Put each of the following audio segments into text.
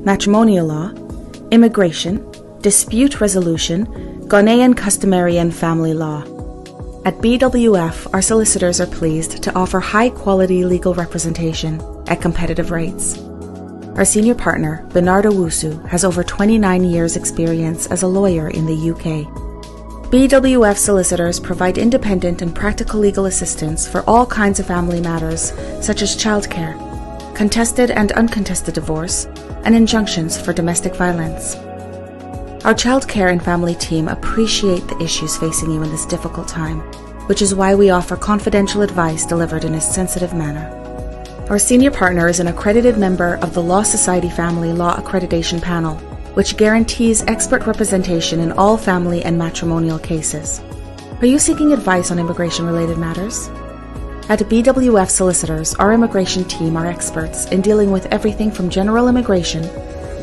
matrimonial law, immigration, dispute resolution, Ghanaian customary and family law. At BWF, our solicitors are pleased to offer high-quality legal representation at competitive rates. Our senior partner, Bernardo Wusu, has over 29 years' experience as a lawyer in the UK. BWF solicitors provide independent and practical legal assistance for all kinds of family matters, such as childcare, contested and uncontested divorce, and injunctions for domestic violence. Our childcare and family team appreciate the issues facing you in this difficult time, which is why we offer confidential advice delivered in a sensitive manner. Our senior partner is an accredited member of the Law Society Family Law Accreditation Panel, which guarantees expert representation in all family and matrimonial cases. Are you seeking advice on immigration-related matters? At BWF Solicitors, our immigration team are experts in dealing with everything from general immigration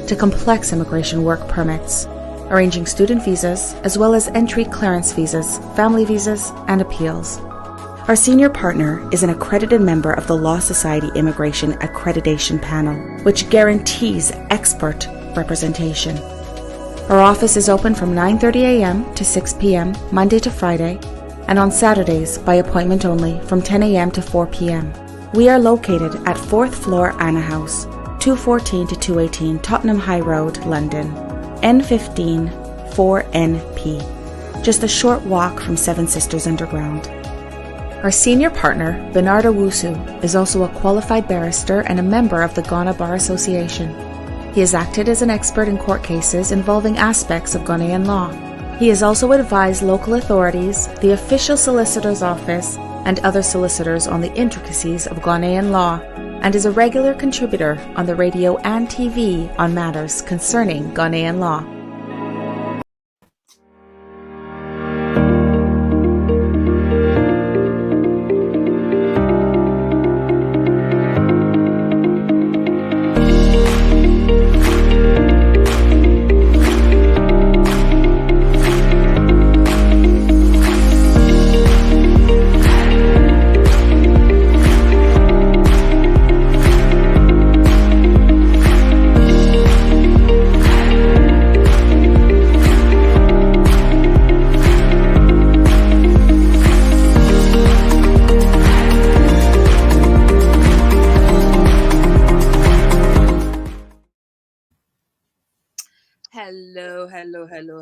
to complex immigration work permits, arranging student visas, as well as entry clearance visas, family visas, and appeals. Our senior partner is an accredited member of the Law Society Immigration Accreditation Panel, which guarantees expert representation. Our office is open from 9:30 a.m. to 6 p.m. Monday to Friday, and on Saturdays by appointment only from 10 a.m. to 4 p.m. We are located at 4th floor Anna House, 214 to 218 Tottenham High Road, London, N15 4NP, just a short walk from Seven Sisters Underground. Our senior partner, Bernardo Wusu, is also a qualified barrister and a member of the Ghana Bar Association. He has acted as an expert in court cases involving aspects of Ghanaian law. He has also advised local authorities, the official solicitor's office, and other solicitors on the intricacies of Ghanaian law, and is a regular contributor on the radio and TV on matters concerning Ghanaian law.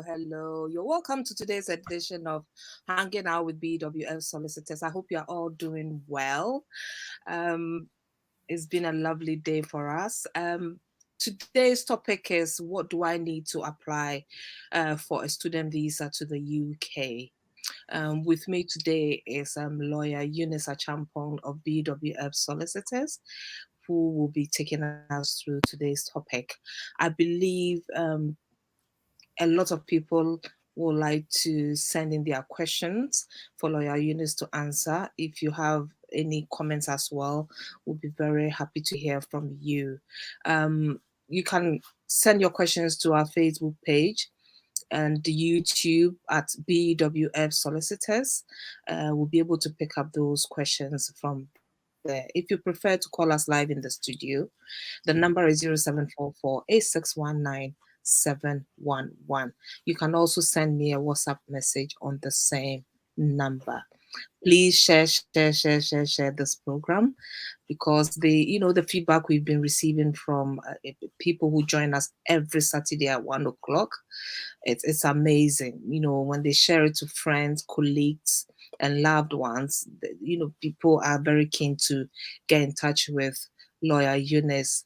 Hello. You're welcome to today's edition of Hanging Out with BWF Solicitors. I hope you're all doing well. It's been a lovely day for us. Today's topic is, what do I need to apply for a student visa to the UK? With me today is lawyer Eunice Achampong of BWF Solicitors, who will be taking us through today's topic. I believe a lot of people would like to send in their questions for Lawyer Eunice to answer. If you have any comments as well, we'll be very happy to hear from you. You can send your questions to our Facebook page and YouTube at BWF Solicitors. We'll be able to pick up those questions from there. If you prefer to call us live in the studio, the number is 0744 8619 711. You can also send me a WhatsApp message on the same number. Please share this program, because the feedback we've been receiving from people who join us every Saturday at 1 o'clock, it's amazing. When they share it to friends, colleagues, and loved ones, people are very keen to get in touch with Lawyer Eunice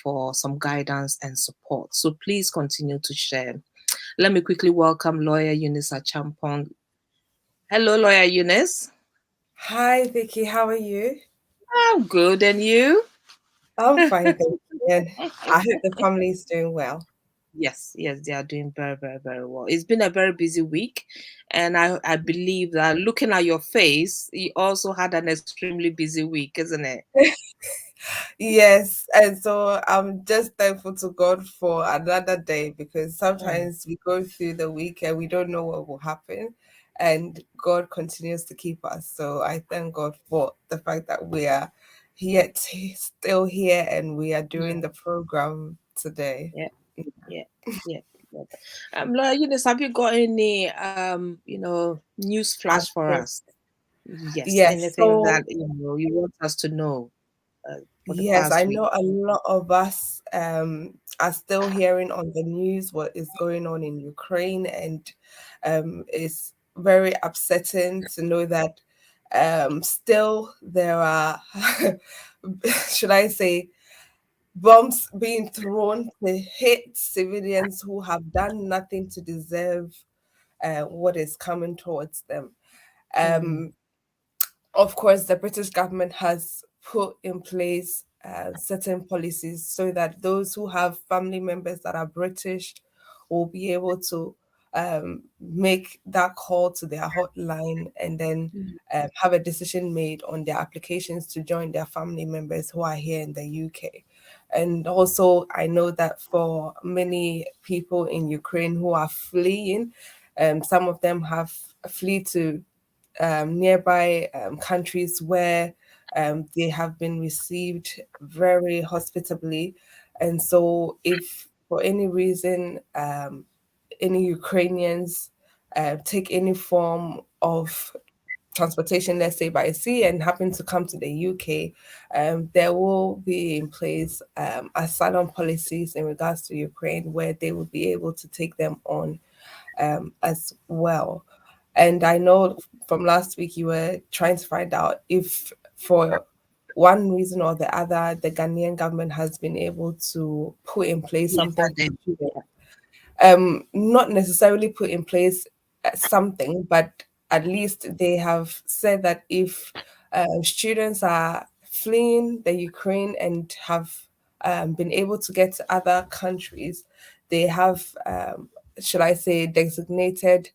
for some guidance and support. So please continue to share. Let me quickly welcome Lawyer Eunice Achampong. Hello, Lawyer Eunice. Hi, Vicky. How are you? I'm good, and you? I'm fine, thank you. And I hope the family is doing well. Yes, they are doing very, very, very well. It's been a very busy week, and I believe that looking at your face, you also had an extremely busy week, isn't it? Yes, and so I'm just thankful to God for another day, because sometimes we go through the week and we don't know what will happen, and God continues to keep us. So I thank God for the fact that we are yet still here and we are doing the program today. Yeah, yeah, yeah. Yeah. Laura, have you got any news flash for Update. us? Yes, Yes. anything that So you want us to know for the yes, I past week? know a lot of us are still hearing on the news what is going on in Ukraine, and it's very upsetting to know that still there are, should I say, bombs being thrown to hit civilians who have done nothing to deserve what is coming towards them. Mm, Um, of course, the British government has put in place certain policies so that those who have family members that are British will be able to make that call to their hotline and then mm, have a decision made on their applications to join their family members who are here in the UK. And also, I know that for many people in Ukraine who are fleeing, some of them have flee to nearby countries where they have been received very hospitably. And so, if for any reason any Ukrainians take any form of transportation, let's say by sea, and happen to come to the UK, there will be in place asylum policies in regards to Ukraine where they will be able to take them on as well. And I know from last week you were trying to find out if, for one reason or the other, the Ghanaian government has been able to put in place yes, I something for did. students, Yeah. not necessarily put in place something, but at least they have said that if students are fleeing the Ukraine and have been able to get to other countries, they have, should I say, designated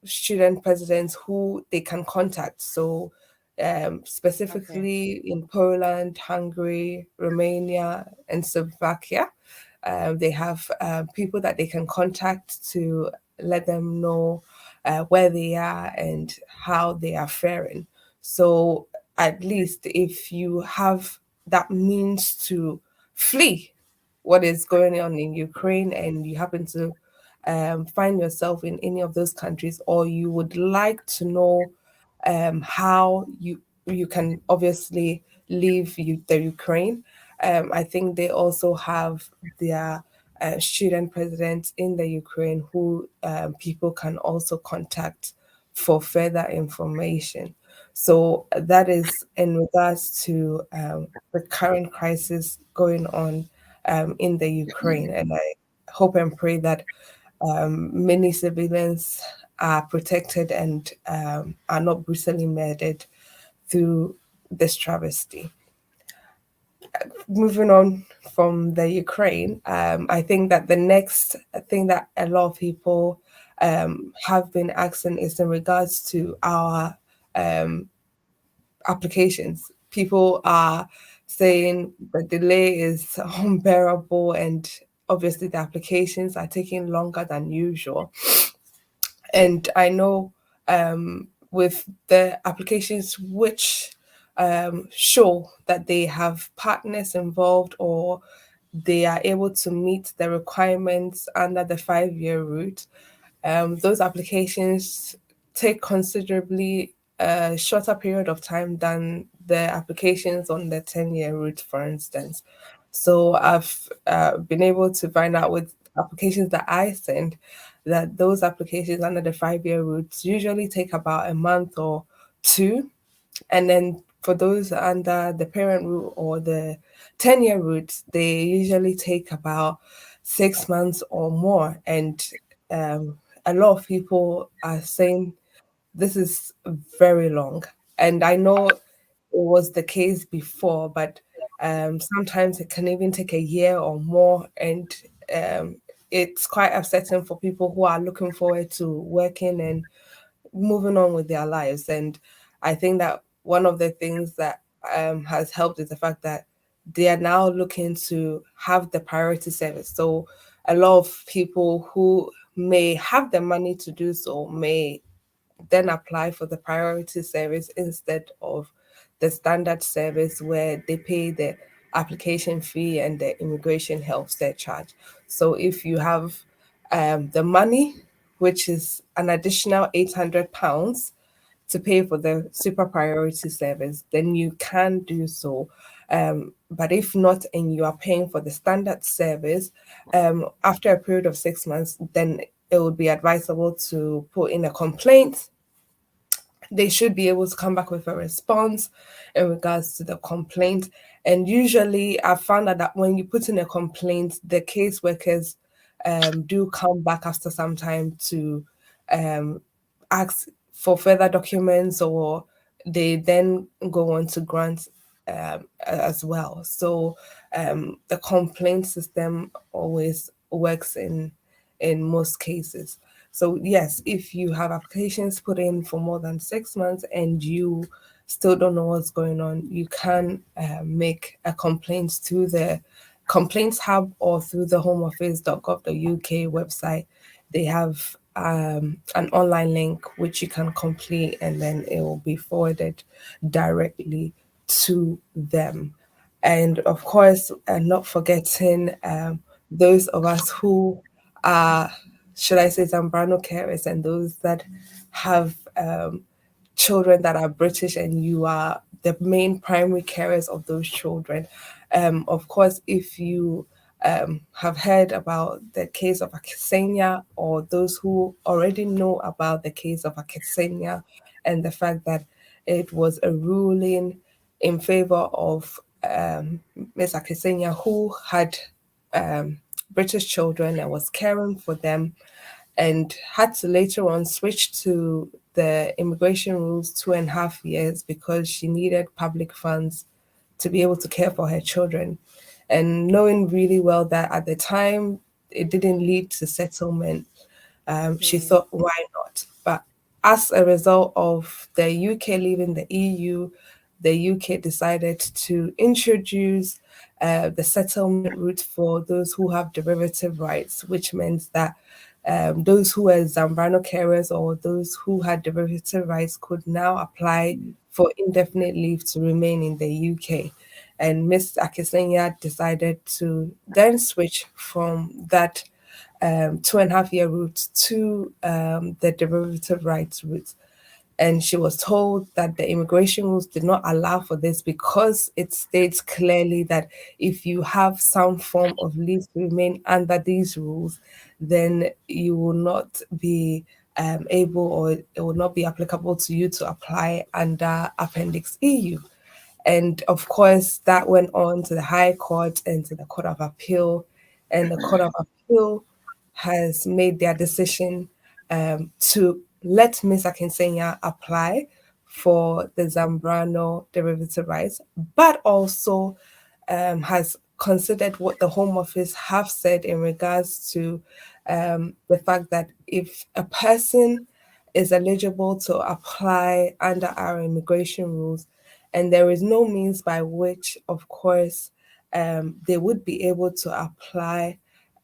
student presidents who they can contact. So, Okay. specifically in Poland, Hungary, Romania, and Slovakia. They have people that they can contact to let them know where they are and how they are faring. So, at least if you have that means to flee what is going on in Ukraine and you happen to find yourself in any of those countries, or you would like to know how you can obviously leave the Ukraine. I think they also have their student presidents in the Ukraine who people can also contact for further information. So that is in regards to the current crisis going on in the Ukraine, and I hope and pray that many civilians are protected and are not brutally murdered through this travesty. Moving on from the Ukraine, I think that the next thing that a lot of people have been asking is in regards to our applications. People are saying the delay is unbearable, and obviously the applications are taking longer than usual. And I know with the applications which show that they have partners involved or they are able to meet the requirements under the 5 year route, those applications take considerably shorter period of time than the applications on the 10 year route, for instance. So I've been able to find out with applications that I send that those applications under the 5 year route usually take about a month or two, and then for those under the parent route or the 10 year route, they usually take about 6 months or more. And a lot of people are saying this is very long. And I know it was the case before, but sometimes it can even take a year or more. And um, it's quite upsetting for people who are looking forward to working and moving on with their lives. And I think that one of the things that has helped is the fact that they are now looking to have the priority service. So a lot of people who may have the money to do so may then apply for the priority service instead of the standard service where they pay the application fee and the immigration health surcharge. So if you have the money, which is an additional £800 to pay for the super priority service, then you can do so. But if not, and you are paying for the standard service, after a period of 6 months, then it would be advisable to put in a complaint. They should be able to come back with a response in regards to the complaint. And usually, I've found that when you put in a complaint, the caseworkers do come back after some time to um, ask for further documents, or they then go on to grant as well. So the complaint system always works in most cases. So yes, if you have applications put in for more than 6 months and you still don't know what's going on, you can make a complaint to the complaints hub or through the homeoffice.gov.uk website. They have an online link which you can complete, and then it will be forwarded directly to them. And of course, not forgetting those of us who are, should I say, Zambrano carers, and those that have children that are British and you are the main primary carers of those children. Of course, if you have heard about the case of Akisenya, or those who already know about the case of Akisenya and the fact that it was a ruling in favor of Miss Akisenya, who had British children and was caring for them, and had to later on switch to the immigration rules 2.5 years because she needed public funds to be able to care for her children. And knowing really well that at the time it didn't lead to settlement, she thought, why not? But as a result of the UK leaving the EU, the UK decided to introduce the settlement route for those who have derivative rights, which means that those who were Zambrano carers or those who had derivative rights could now apply for indefinite leave to remain in the UK. And Ms. Akisenya decided to then switch from that 2.5 year route to the derivative rights route. And she was told that the immigration rules did not allow for this because it states clearly that if you have some form of leave to remain under these rules, then you will not be able, or it will not be applicable to you to apply under Appendix EU. And of course, that went on to the High Court and to the Court of Appeal. And the Court of Appeal has made their decision to let Ms. Akinsenya apply for the Zambrano derivative rights, but also has considered what the Home Office have said in regards to the fact that if a person is eligible to apply under our immigration rules, and there is no means by which, of course, they would be able to apply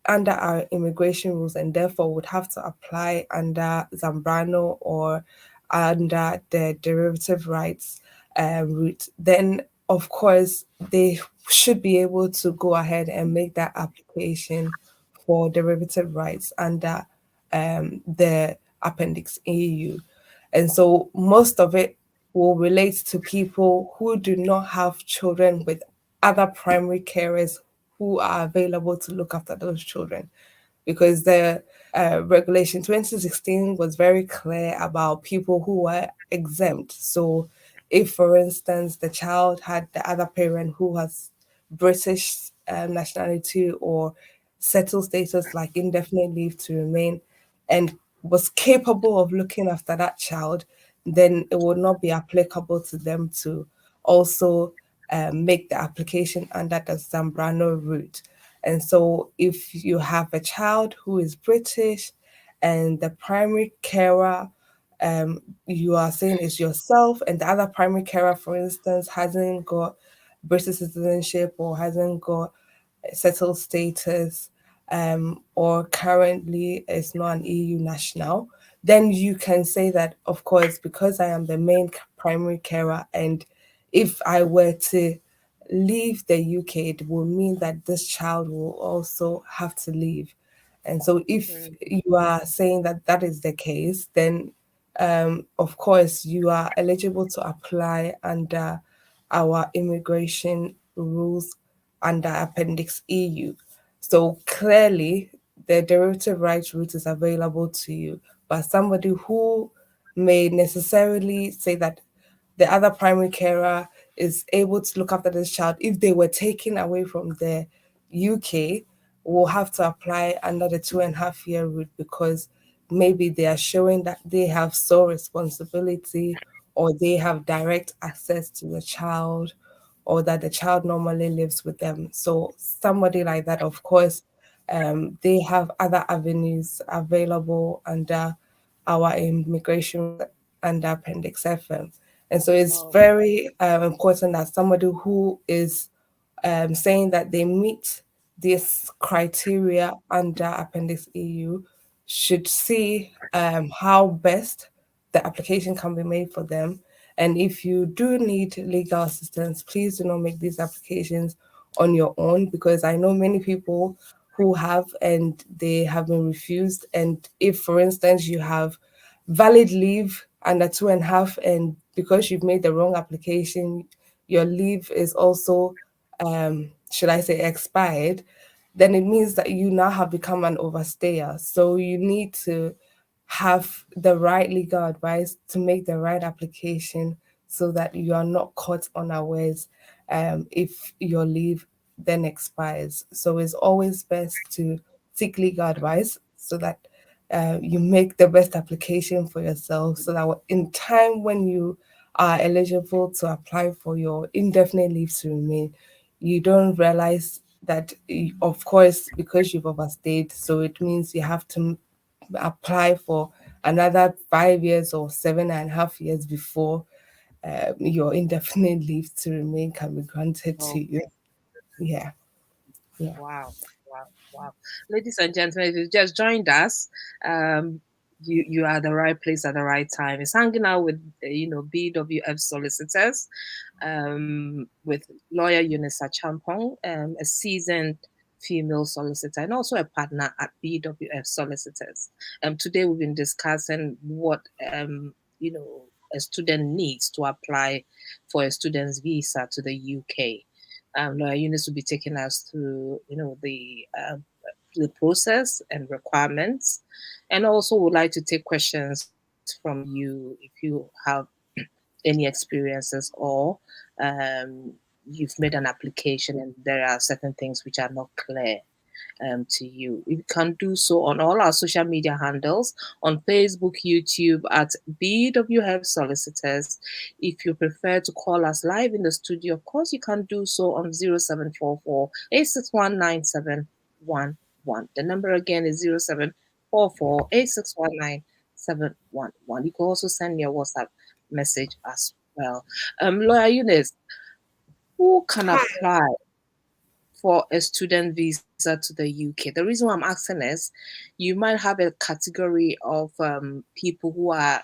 under our immigration rules, and therefore would have to apply under Zambrano or under the derivative rights route, then of course they should be able to go ahead and make that application for derivative rights under the Appendix EU. And so most of it will relate to people who do not have children with other primary carers who are available to look after those children, because the regulation 2016 was very clear about people who were exempt. So, if, for instance, the child had the other parent who has British nationality or settled status like indefinite leave to remain, and was capable of looking after that child, then it would not be applicable to them to also make the application under the Zambrano route. And so, if you have a child who is British and the primary carer you are saying is yourself, and the other primary carer, for instance, hasn't got British citizenship or hasn't got settled status, or currently is not an EU national, then you can say that, of course, because I am the main primary carer, and if I were to leave the UK, it will mean that this child will also have to leave. And so, if Mm. you are saying that that is the case, then of course, you are eligible to apply under our immigration rules under Appendix EU. So clearly, the derivative rights route is available to you. But somebody who may necessarily say that the other primary carer is able to look after this child if they were taken away from the UK, will have to apply under the 2.5 year route because maybe they are showing that they have sole responsibility or they have direct access to the child or that the child normally lives with them. So somebody like that, of course, they have other avenues available under our immigration under Appendix FM. And so it's Oh, very important that somebody who is saying that they meet this criteria under Appendix EU should see how best the application can be made for them. And if you do need legal assistance, please do not make these applications on your own because I know many people who have and they have been refused. And if, for instance, you have valid leave under 2.5, and because you've made the wrong application, your leave is also, should I say, expired, then it means that you now have become an overstayer. So you need to have the right legal advice to make the right application so that you are not caught unawares if your leave then expires. So it's always best to seek legal advice so that you make the best application for yourself so that in time when you are eligible to apply for your indefinite leave to remain, you don't realize that, of course, because you've overstayed, so it means you have to apply for another 5 years or 7.5 years before your indefinite leave to remain can be granted to you. okay. Yeah, yeah. Wow, wow, wow. Ladies and gentlemen, if you just joined us, um, you are at the right place at the right time. It's hanging out with BWF solicitors, with lawyer Unisa Champong, a seasoned female solicitor, and also a partner at BWF solicitors. Today we've been discussing what a student needs to apply for a student's visa to the UK. Lawyer Eunice will be taking us through, the process and requirements, and also would like to take questions from you if you have any experiences or um, you've made an application and there are certain things which are not clear to you. You can do so on all our social media handles on Facebook, YouTube at BWF Solicitors. If you prefer to call us live in the studio, of course, you can do so on 0744 8619711. The number again is 0744 8619711. You can also send me a WhatsApp message as well. Lawyer Eunice, who can apply for a student visa to the UK? The reason why I'm asking is you might have a category of people who are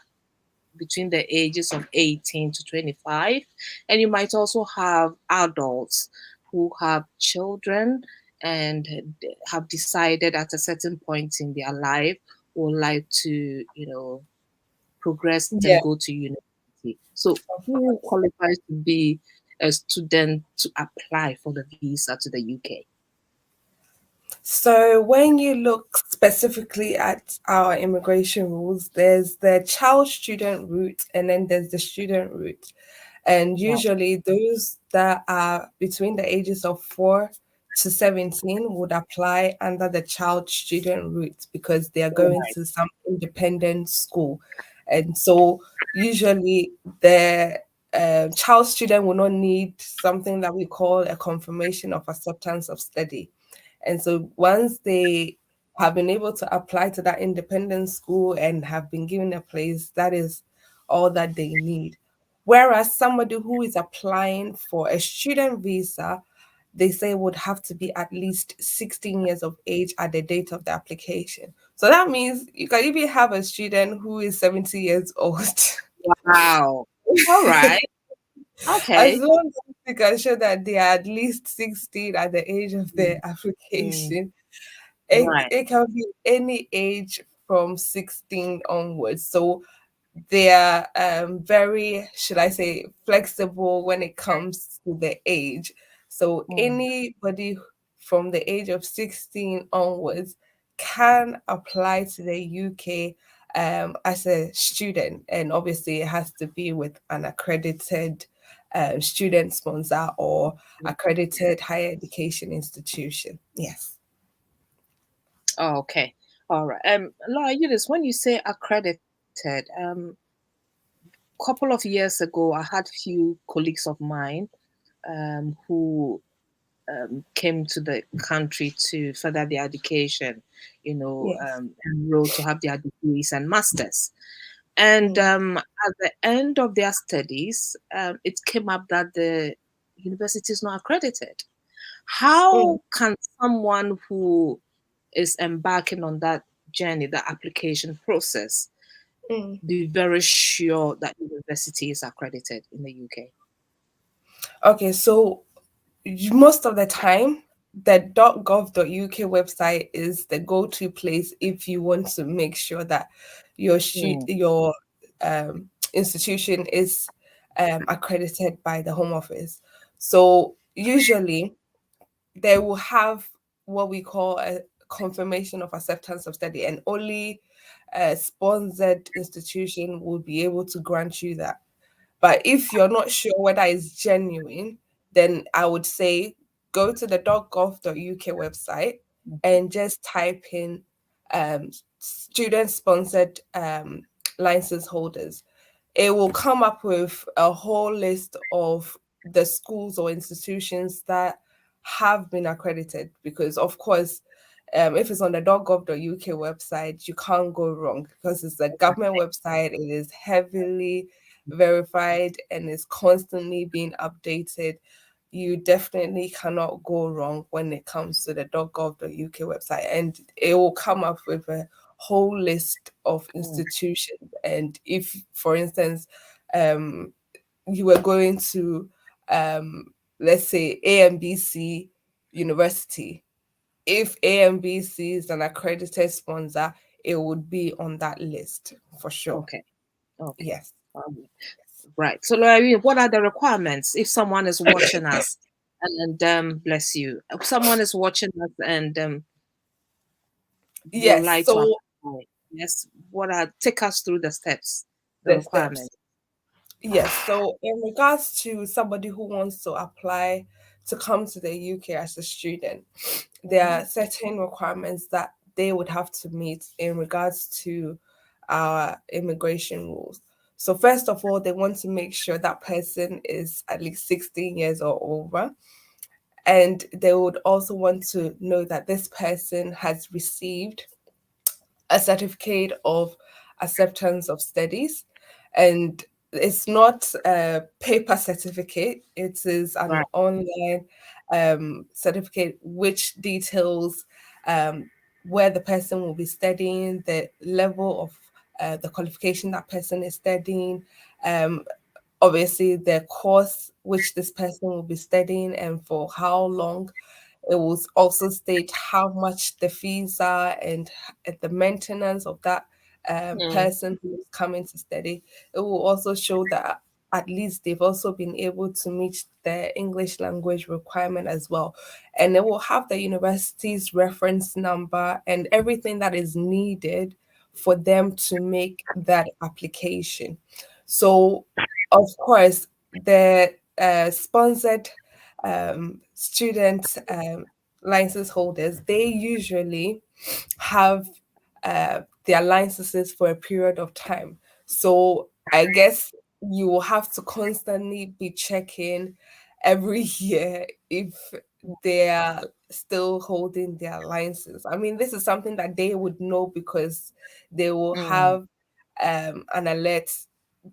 between the ages of 18 to 25, and you might also have adults who have children and have decided at a certain point in their life would like to, progress and Yeah. go to university. So, who qualifies to be a student to apply for the visa to the UK? So when you look specifically at our immigration rules, there's the child student route and then there's the student route. And Wow. usually those that are between the ages of 4 to 17 would apply under the child student route because they are All going right. to some independent school. And so usually the child student will not need something that we call a confirmation of acceptance of study. And so once they have been able to apply to that independent school and have been given a place, that is all that they need. Whereas somebody who is applying for a student visa, they say would have to be at least 16 years of age at the date of the application. So that means you can even have a student who is 70 years old. Wow. All right. As Okay. long as you can show that they are at least 16 at the age of Mm, their mm, application, right. it can be any age from 16 onwards. So they are very, should I say, flexible when it comes to the age. So Mm, anybody from the age of 16 onwards can apply to the UK as a student, and obviously it has to be with an accredited student sponsor or accredited higher education institution. Yes. oh, okay. All right. Laura, Eunice, when you say accredited, couple of years ago, I had few colleagues of mine who came to the country to further their education, Yes. enroll to have their degrees and masters. And Mm, at the end of their studies, it came up that the university is not accredited. mm, How can someone who is embarking on that journey, that application process, mm. be very sure that university is accredited in the UK? Okay, so most of the time, the .gov.uk website is the go-to place if you want to make sure that Mm, your institution is accredited by the Home Office. So usually they will have what we call a confirmation of acceptance of study, and only a sponsored institution will be able to grant you that. But if you're not sure whether it's genuine, then I would say go to the .gov.uk website and just type in student sponsored license holders. It will come up with a whole list of the schools or institutions that have been accredited, because of course if it's on the .gov.uk website, you can't go wrong because it's a government website. It is heavily verified and is constantly being updated. You definitely cannot go wrong when it comes to the .gov.uk website, and it will come up with a whole list of mm, institutions. And if, for instance, um, you were going to, let's say, AMBC University, if AMBC is an accredited sponsor, it would be on that list for sure. okay. Okay. Yes. Um, right. So, Laurie, what are the requirements if someone is watching us and bless you, if someone is watching us and would Yes. like to So apply? Yes. What are take us through the steps, the the steps. requirements? Yes. So in regards to somebody who wants to apply to come to the UK as a student, there Mhm. are certain requirements that they would have to meet in regards to our immigration rules. So first of all, they want to make sure that person is at least 16 years or over. And they would also want to know that this person has received a certificate of acceptance of studies, and it's not a paper certificate, it is an Right. online certificate which details where the person will be studying, the level of the qualification that person is studying, um, obviously the course which this person will be studying and for how long. It will also state how much the fees are and the maintenance of that Mm, person who is coming to study. It will also show that at least they've also been able to meet the English language requirement as well. And it will have the university's reference number and everything that is needed for them to make that application. So, of course, the sponsored student license holders, they usually have their licenses for a period of time. So I guess you will have to constantly be checking every year if they are still holding their license. I mean, this is something that they would know because they will mm, have an alert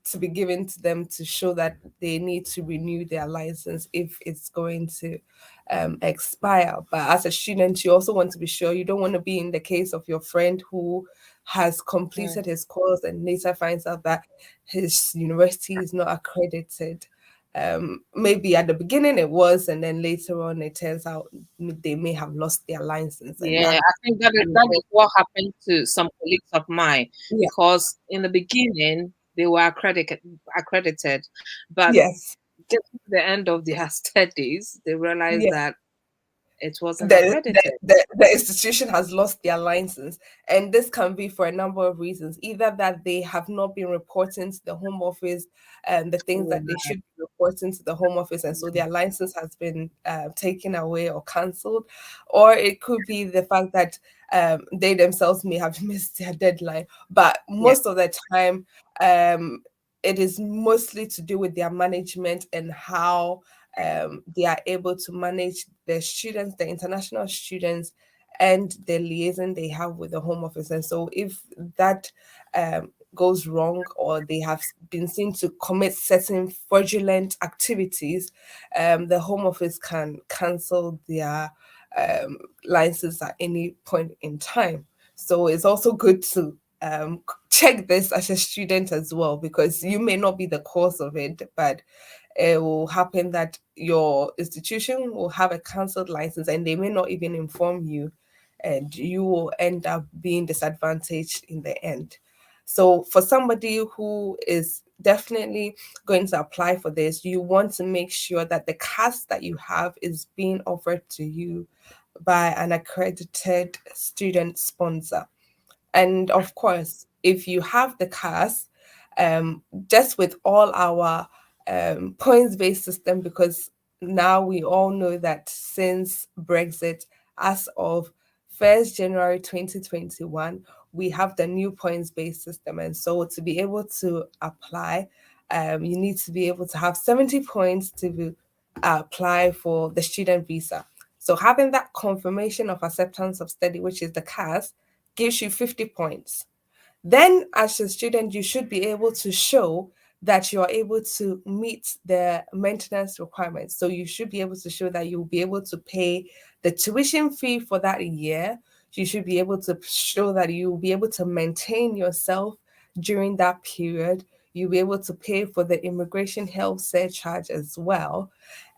to be given to them to show that they need to renew their license if it's going to expire. But as a student, you also want to be sure. You don't want to be in the case of your friend who has mm, completed his course and later finds out that his university is not accredited. maybe at the beginning it was, and then later on it turns out they may have lost their license, and Yeah, that. I think that is what happened to some colleagues of mine, Yeah. because in the beginning they were accredited, but Yes. getting to the end of their studies, they realized Yeah. that it wasn't The, accredited. the institution has lost their license, and this can be for a number of reasons, either that they have not been reporting to the home office and the things that they should be reporting to the home office, and so their license has been taken away or cancelled, or it could be the fact that they themselves may have missed their deadline, but Yeah. most of the time it is mostly to do with their management and how they are able to manage the students, the international students, and the liaison they have with the home office. And so, if that goes wrong, or they have been seen to commit certain fraudulent activities, the home office can cancel their license at any point in time. So, it's also good to check this as a student as well, because you may not be the cause of it, but it will happen that your institution will have a cancelled license and they may not even inform you, and you will end up being disadvantaged in the end. So, for somebody who is definitely going to apply for this, you want to make sure that the CAS that you have is being offered to you by an accredited student sponsor. And of course, if you have the CAS, just with all our points based system, because now we all know that since Brexit, as of 1st January 2021, we have the new points based system. And so to be able to apply, you need to be able to have 70 points to apply for the student visa. So having that confirmation of acceptance of study, which is the CAS, gives you 50 points. Then, as a student, you should be able to show that you are able to meet the maintenance requirements. So, you should be able to show that you'll be able to pay the tuition fee for that year. You should be able to show that you'll be able to maintain yourself during that period. You'll be able to pay for the immigration health surcharge as well.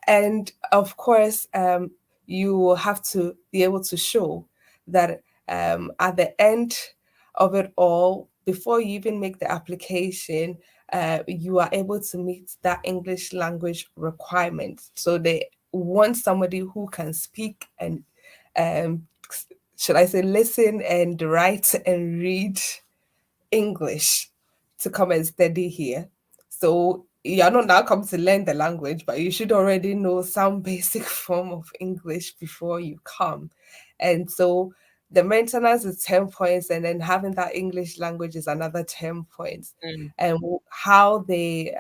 And of course, you will have to be able to show that at the end of it all, before you even make the application, you are able to meet that English language requirement. So they want somebody who can speak and, um, should I say, listen and write and read English to come and study here. So you're not now come to learn the language, but you should already know some basic form of English before you come. And so the maintenance is 10 points, and then having that English language is another 10 points. Mm. And how they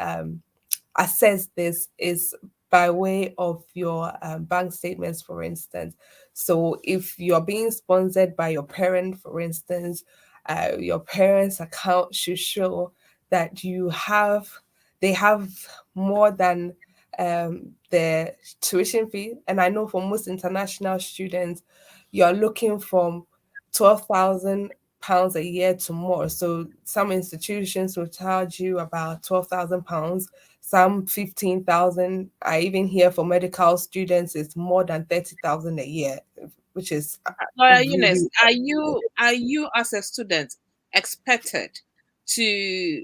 assess this is by way of your bank statements, for instance. So if you're being sponsored by your parent, for instance, your parents' account should show that they have more than the tuition fee. And I know for most international students, you're looking from 12,000 pounds a year to more. So some institutions will charge you about 12,000 pounds, some 15,000. I even hear for medical students it's more than 30,000 a year, which is Eunice, really. are you as a student expected to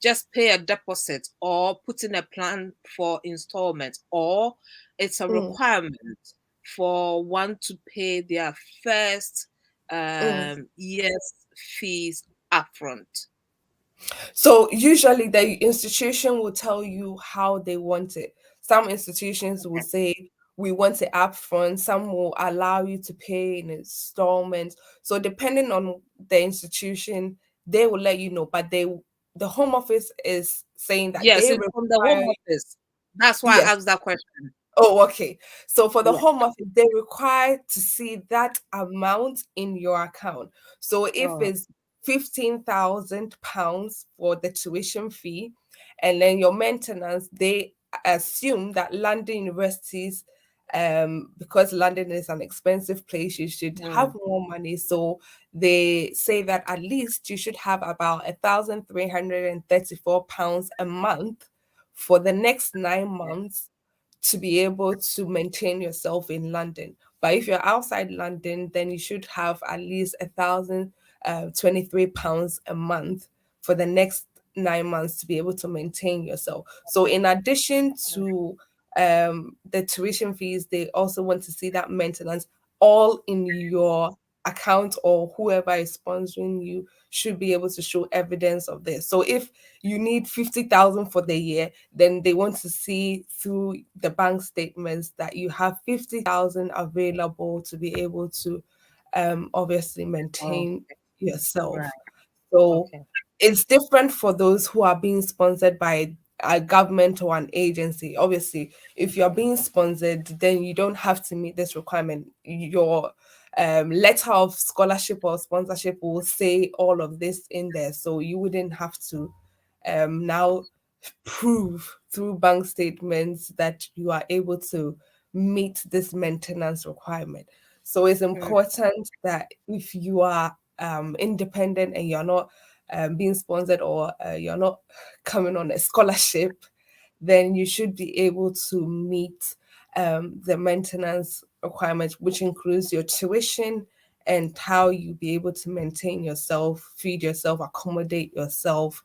just pay a deposit or put in a plan for installment, or it's a Mm, requirement for one to pay their first mm. year's fees upfront? So usually the institution will tell you how they want it. Some institutions will say we want it upfront. Some will allow you to pay in installments. So depending on the institution, they will let you know. But the home office is saying that Yes, they it's from the home require. office. That's why Yes. I asked that question. Oh, okay. So for the Yeah. home office, they require to see that amount in your account. So if Oh, it's £15,000 for the tuition fee, and then your maintenance, they assume that London universities, because London is an expensive place, you should have mm, more money. So they say that at least you should have about £1,334 a month for the next 9 months to be able to maintain yourself in London. But if you're outside London, then you should have at least 1,023 pounds a month for the next 9 months to be able to maintain yourself. So in addition to the tuition fees, they also want to see that maintenance all in your account, or whoever is sponsoring you should be able to show evidence of this. So if you need 50,000 for the year, then they want to see through the bank statements that you have 50,000 available to be able to obviously Oh, maintain right. yourself. So Okay. it's different for those who are being sponsored by a government or an agency. Obviously, if you're being sponsored, then you don't have to meet this requirement. Your letter of scholarship or sponsorship will say all of this in there, so you wouldn't have to now prove through bank statements that you are able to meet this maintenance requirement. So it's Mm, important that if you are independent and you're not being sponsored, or you're not coming on a scholarship, then you should be able to meet the maintenance requirements, which includes your tuition and how you be able to maintain yourself, feed yourself, accommodate yourself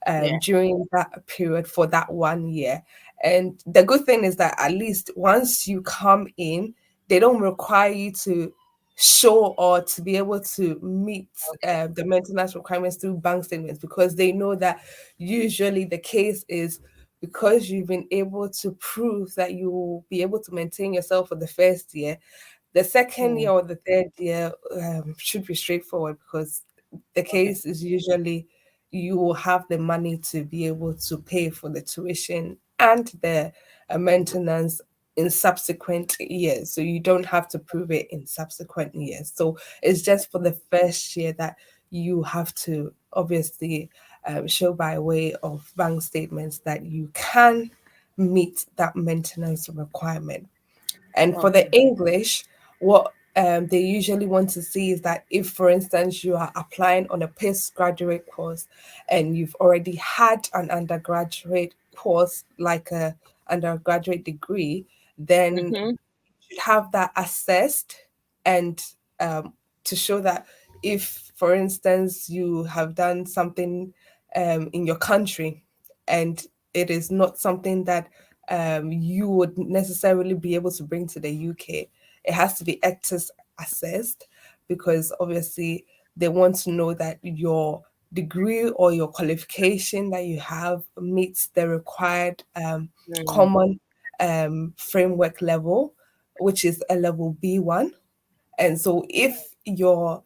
yeah. during that period for that 1 year. And the good thing is that at least once you come in, they don't require you to show or to be able to meet Okay. the maintenance requirements through bank statements, because they know that usually the case is because you've been able to prove that you will be able to maintain yourself for the first year. The second Mm, year or the third year should be straightforward, because the okay. case is usually you will have the money to be able to pay for the tuition and the maintenance in subsequent years. So you don't have to prove it in subsequent years. So it's just for the first year that you have to obviously show by way of bank statements that you can meet that maintenance requirement. And for the Okay. English, what they usually want to see is that if, for instance, you are applying on a postgraduate course and you've already had an undergraduate course, like a undergraduate degree, then Mm-hmm. should have that assessed, and to show that if, for instance, you have done something in your country and it is not something that you would necessarily be able to bring to the UK, it has to be ECTS assessed, because obviously they want to know that your degree or your qualification that you have meets the required Mm, common framework level, which is a level B1. And so if your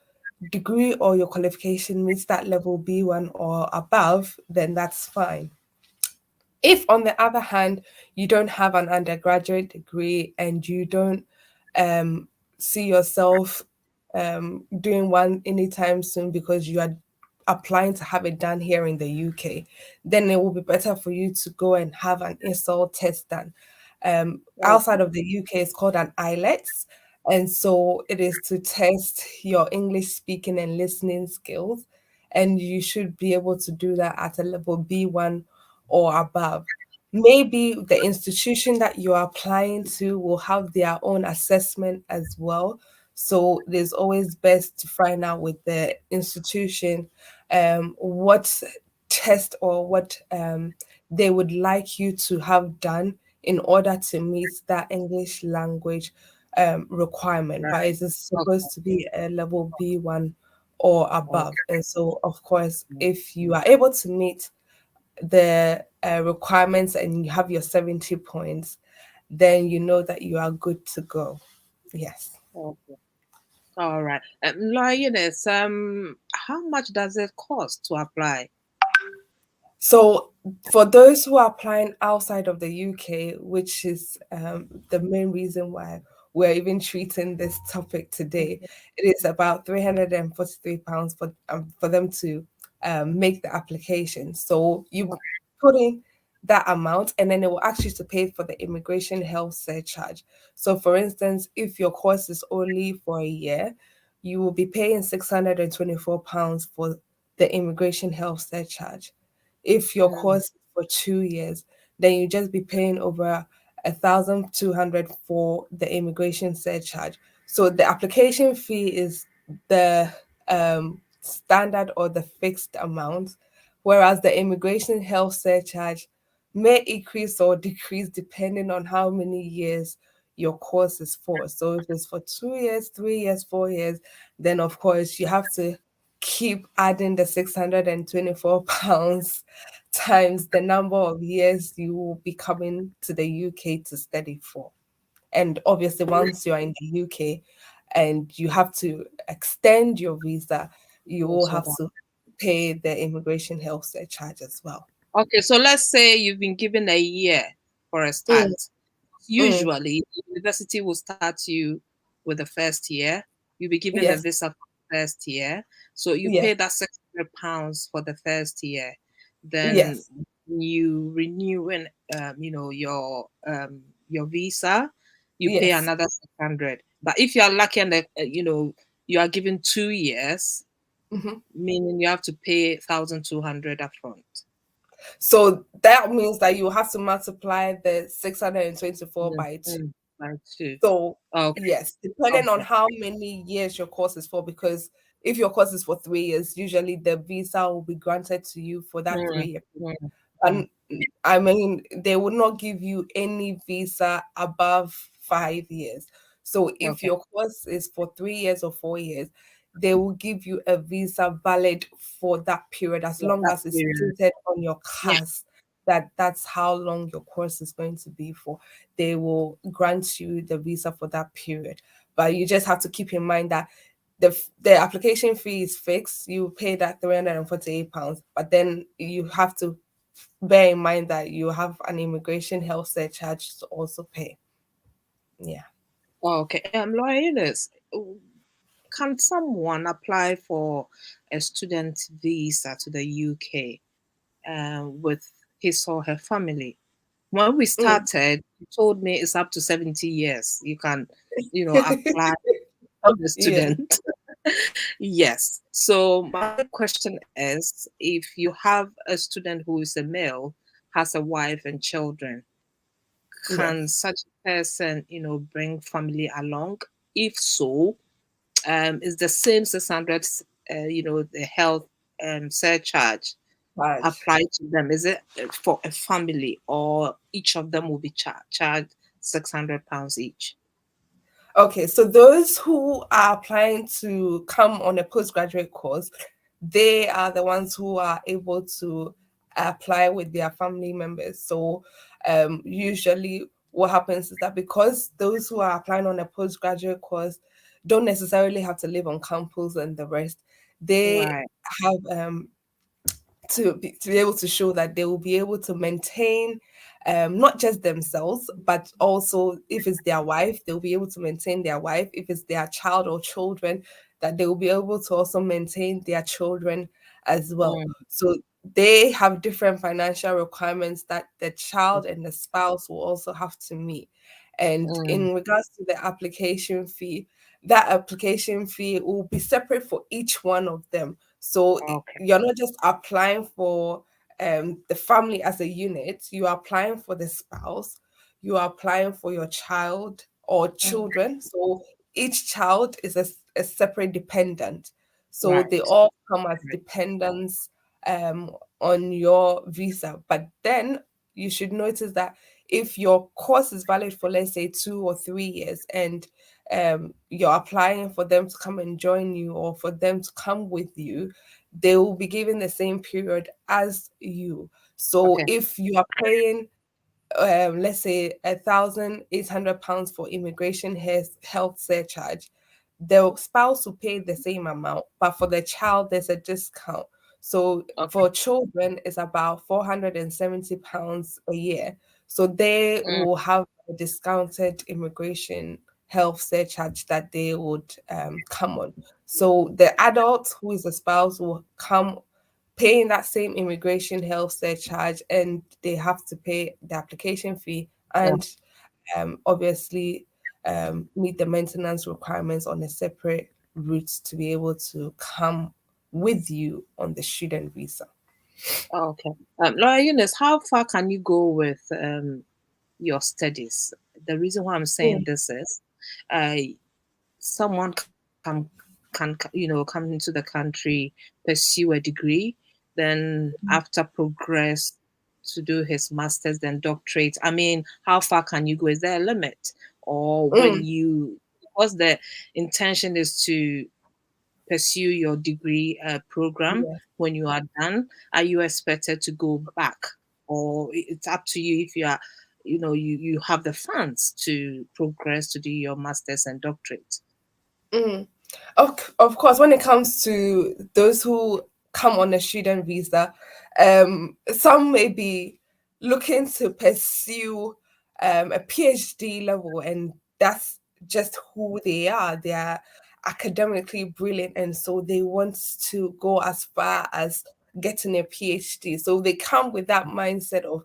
degree or your qualification meets that level B1 or above, then that's fine. If, on the other hand, you don't have an undergraduate degree and you don't see yourself doing one anytime soon because you are applying to have it done here in the UK, then it will be better for you to go and have an ESOL test done. Outside okay. of the UK, it's called an IELTS. And so it is to test your English speaking and listening skills. And you should be able to do that at a level B1 or above. Maybe the institution that you're applying to will have their own assessment as well. So it is always best to find out with the institution what test or what they would like you to have done in order to meet that English language requirement. But Right. it is Okay. supposed to be a level B1 or above. Okay. And so, of course, if you are able to meet the requirements and you have your 70 points, then you know that you are good to go. Yes. Okay. All right. Lioness, how much does it cost to apply? So, for those who are applying outside of the UK, which is the main reason why we're even treating this topic today, it is about £343 for them to make the application. So you put in that amount, and then it will ask you to pay for the immigration health surcharge. So, for instance, if your course is only for a year, you will be paying £624 for the immigration health surcharge. If your Mm, course is for 2 years, then you just be paying over 1,200 for the immigration surcharge. So the application fee is the standard or the fixed amount, whereas the immigration health surcharge may increase or decrease depending on how many years your course is for. So if it's for 2 years, 3 years, 4 years, then of course you have to keep adding the £624 times the number of years you will be coming to the UK to study for. And obviously, once you're in the UK and you have to extend your visa, you will So have to pay the immigration health surcharge as well. okay, so let's say you've been given a year for a start. Mm, mm, Usually, the university will start you with the first year. You'll be given the yes, visa for the first year. So you yes, pay that £600 for the first year. Then yes, you renew in, your visa. You pay yes. another 600. But if you are lucky and you are given 2 years, Mhm. meaning you have to pay 1,200 upfront. So that means that you have to multiply the 624 Mm, by two. mm, by two. So, Okay. yes, depending on Okay. how many years your course is for, because if your course is for 3 years, usually the visa will be granted to you for that Mm, 3 year. mm, mm. And I mean, they will not give you any visa above 5 years. So if Okay. your course is for 3 years or 4 years, they will give you a visa valid for that period as Yeah, long that as it's period. stated on your Yeah. CAS that that's how long your course is going to be for. They will grant you the visa for that period. But you just have to keep in mind that the application fee is fixed. You pay that £348, but then you have to bear in mind that you have an immigration health surcharge to also pay. Yeah. Okay. Loyalist, can someone apply for a student visa to the UK with his or her family? When we Mm. started, you told me it's up to 70 years. You can, apply as a Yeah. student. Yes. So my question is, if you have a student who is a male, has a wife and children, can Yes. such a person, bring family along? If so, is the same 600, the health surcharge Right. applied to them? Is it for a family, or each of them will be charged £600 each? Okay, so those who are applying to come on a postgraduate course, they are the ones who are able to apply with their family members. So usually what happens is that because those who are applying on a postgraduate course don't necessarily have to live on campus and the rest, they Right. have to be able to show that they will be able to maintain not just themselves, but also if it's their wife, they'll be able to maintain their wife. If it's their child or children, that they will be able to also maintain their children as well. Mm, So they have different financial requirements that the child and the spouse will also have to meet. And mm, in regards to the application fee, that application fee will be separate for each one of them. So okay. you're not just applying for the family as a unit, you are applying for the spouse, you are applying for your child or Mm, children. So each child is a separate dependent. So right. they all come as Right. dependents um, on your visa. But then you should notice that if your course is valid for, let's say, 2 or 3 years, and you're applying for them to come and join you or for them to come with you, they will be given the same period as you. So Okay. if you are paying, let's say, £1,800 for immigration health surcharge, the spouse will pay the same amount, but for the child, there's a discount. So Okay. for children, it's about £470 a year. So they Mm, will have a discounted immigration health surcharge that they would come on. So the adult who is a spouse will come paying that same immigration health surcharge, and they have to pay the application fee yeah. and obviously meet the maintenance requirements on a separate route to be able to come with you on the student visa. Okay. Laura Eunice, how far can you go with your studies? The reason why I'm saying Mm, this is, uh, someone come into the country, pursue a degree, then after progress to do his master's, then doctorate. I mean, how far can you go? Is there a limit? Or when mm, you, because the intention is to pursue your degree program, yeah. when you are done, are you expected to go back? Or it's up to you if you are, you have the funds to progress to do your master's and doctorate. Mm. Of course, when it comes to those who come on a student visa, some may be looking to pursue a PhD level, and that's just who they are. They are academically brilliant, and so they want to go as far as getting a PhD. So they come with that mindset of,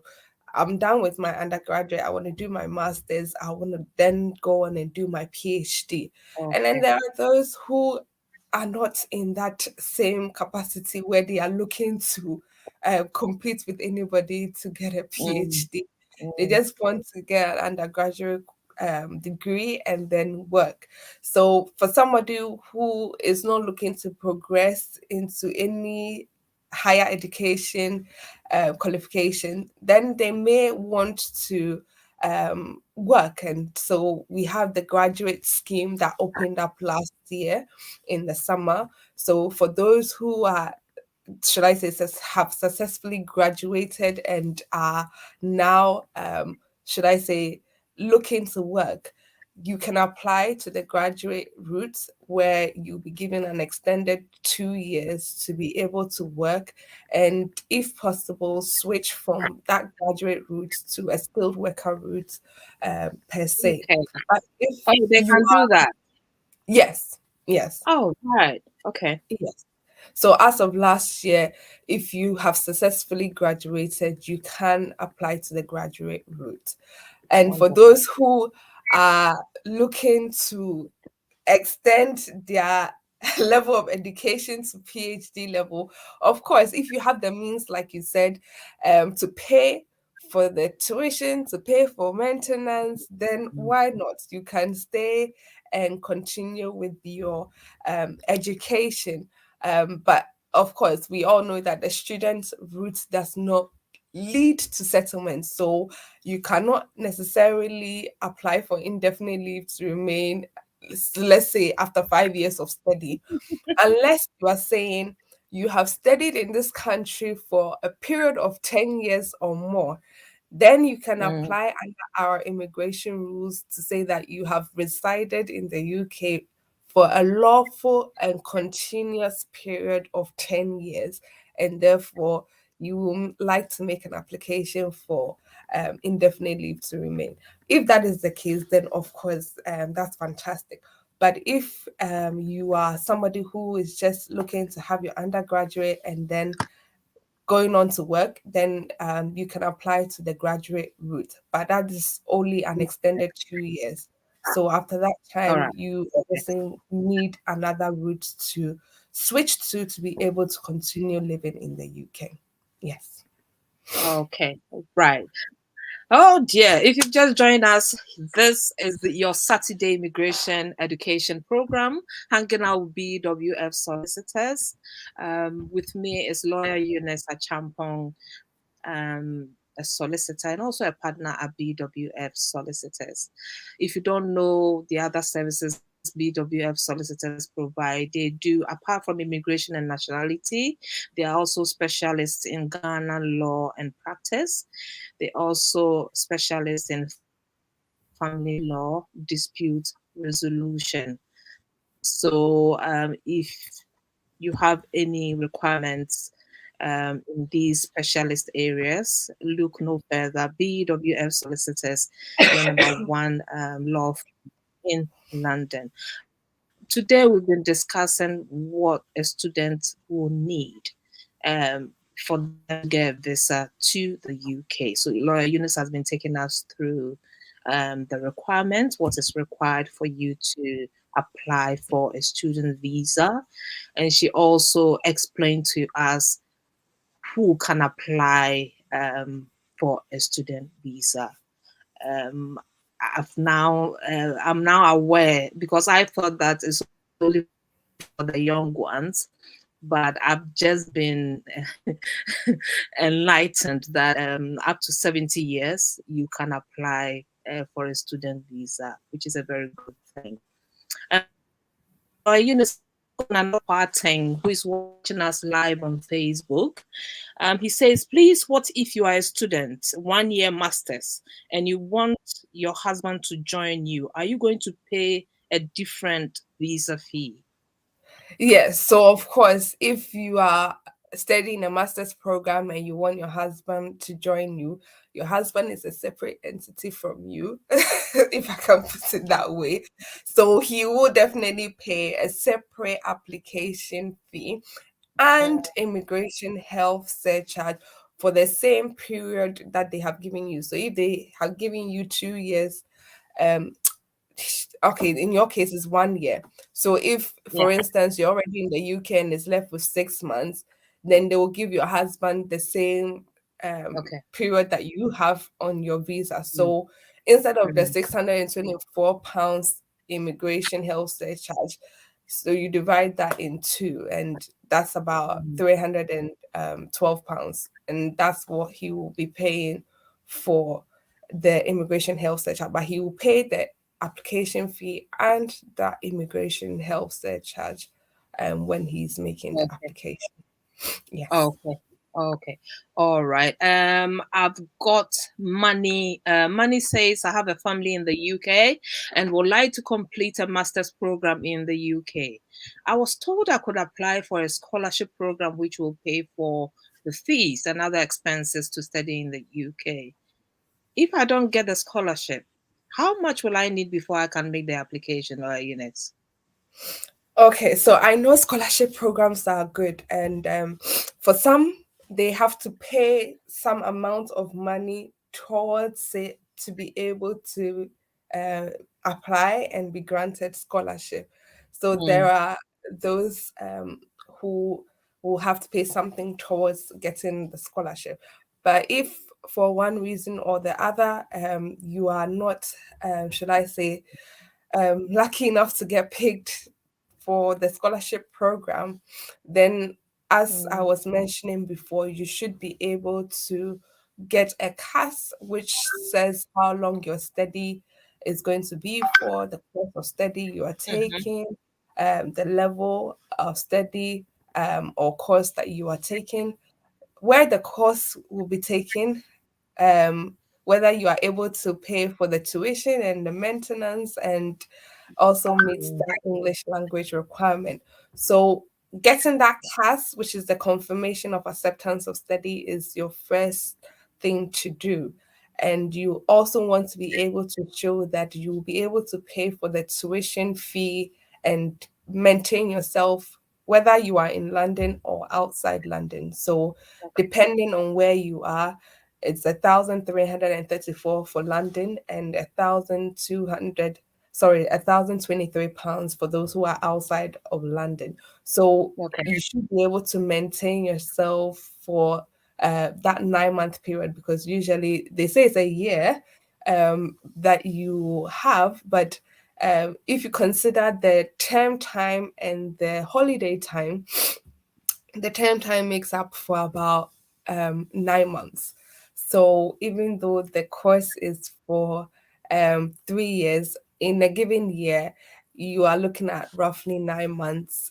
I'm done with my undergraduate. I want to do my master's. I want to then go on and do my PhD. And then Okay. there are those who are not in that same capacity where they are looking to compete with anybody to get a Mm, PhD. They mm, just want to get an undergraduate degree and then work. So for somebody who is not looking to progress into any higher education qualification, then they may want to work. And so we have the graduate scheme that opened up last year in the summer. So for those who are, should I say, have successfully graduated and are now, should I say, looking to work, you can apply to the graduate route where you'll be given an extended 2 years to be able to work, and if possible, switch from that graduate route to a skilled worker route per se. okay. But if Oh, they you can do are, that. yes, yes. Oh, right. Okay. Yes. So as of last year, if you have successfully graduated, you can apply to the graduate route. And for Wonderful. those who are looking to extend their level of education to PhD level, of course, if you have the means, like you said, to pay for the tuition, to pay for maintenance, then why not? You can stay and continue with your education. But of course, we all know that the student route does not lead to settlement. So you cannot necessarily apply for indefinite leave to remain, let's say, after 5 years of study, unless you are saying you have studied in this country for a period of 10 years or more. Then you can Mm, apply under our immigration rules to say that you have resided in the UK for a lawful and continuous period of 10 years, and therefore you will like to make an application for indefinite leave to remain. If that is the case, then of course that's fantastic. But if you are somebody who is just looking to have your undergraduate and then going on to work, then you can apply to the graduate route. But that is only an extended 2 years. So after that all time, right. you Okay. obviously need another route to switch to be able to continue living in the UK. Yes. Okay. Right. Oh dear, if you've just joined us, this is your Saturday Immigration Education Program, hanging out with BWF solicitors. With me is lawyer Eunice Achampong, a solicitor and also a partner at BWF Solicitors. If you don't know the other services BWF solicitors provide, they do, apart from immigration and nationality, they are also specialists in Ghana law and practice. They also specialists in family law, dispute resolution. So if you have any requirements in these specialist areas, look no further. BWF Solicitors, your number one law firm in London. Today we've been discussing what a student will need for them to get a visa to the UK. So Laura Eunice has been taking us through the requirements, what is required for you to apply for a student visa. And she also explained to us who can apply for a student visa. I'm now aware, because I thought that it's only for the young ones, but I've just been enlightened that up to 70 years you can apply for a student visa, which is a very good thing. Another parting who is watching us live on Facebook. He says, please, what if you are a student, 1 year master's, and you want your husband to join you? Are you going to pay a different visa fee? Yes, so of course, if you are studying a master's program and you want your husband to join you, your husband is a separate entity from you, if I can put it that way. So he will definitely pay a separate application fee and immigration health surcharge for the same period that they have given you. So if they have given you 2 years, um okay, in your case it's 1 year. So if, Yeah. for instance, you're already in the UK and it's left with 6 months, then they will give your husband the same Okay. period that you have on your visa. Mm, So instead of the mm, £624 immigration health surcharge, so you divide that in two, and that's about mm. £312, and that's what he will be paying for the immigration health surcharge. But he will pay the application fee and that immigration health surcharge when he's making the Okay. application. Yes. Okay. Okay. All right. I've got money. Money says I have a family in the UK and would like to complete a master's program in the UK. I was told I could apply for a scholarship program which will pay for the fees and other expenses to study in the UK. If I don't get the scholarship, how much will I need before I can make the application or units? Okay, so I know scholarship programs are good, and for some, they have to pay some amount of money towards it to be able to uh, apply and be granted scholarship. So there Mm, are those who will have to pay something towards getting the scholarship. But if for one reason or the other, you are not, should I say, lucky enough to get picked for the scholarship program, then, as I mm, was mentioning before, you should be able to get a CAS which says how long your study is going to be for, the course of study you are mhm. taking, the level of study or course that you are taking, where the course will be taken, um, whether you are able to pay for the tuition and the maintenance and also meets Mm, that English language requirement. So getting that CAS, which is the confirmation of acceptance of study, is your first thing to do. And you also want to be able to show that you will be able to pay for the tuition fee and maintain yourself, whether you are in London or outside London. So depending on where you are, it's 1,334 for London and 1,200, sorry, £1,023 for those who are outside of London. So okay. you should be able to maintain yourself for that 9 month period, because usually they say it's a year that you have, but if you consider the term time and the holiday time, the term time makes up for about 9 months. So even though the course is for 3 years, in a given year, you are looking at roughly 9 months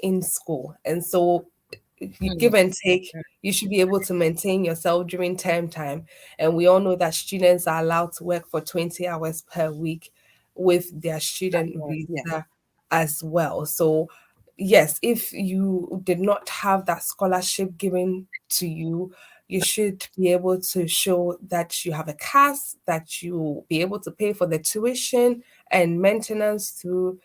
in school. And so you Mm, give and take, you should be able to maintain yourself during term time. And we all know that students are allowed to work for 20 hours per week with their student yeah. visa as well. So yes, if you did not have that scholarship given to you, you should be able to show that you have a CAS, that you will be able to pay for the tuition and maintenance through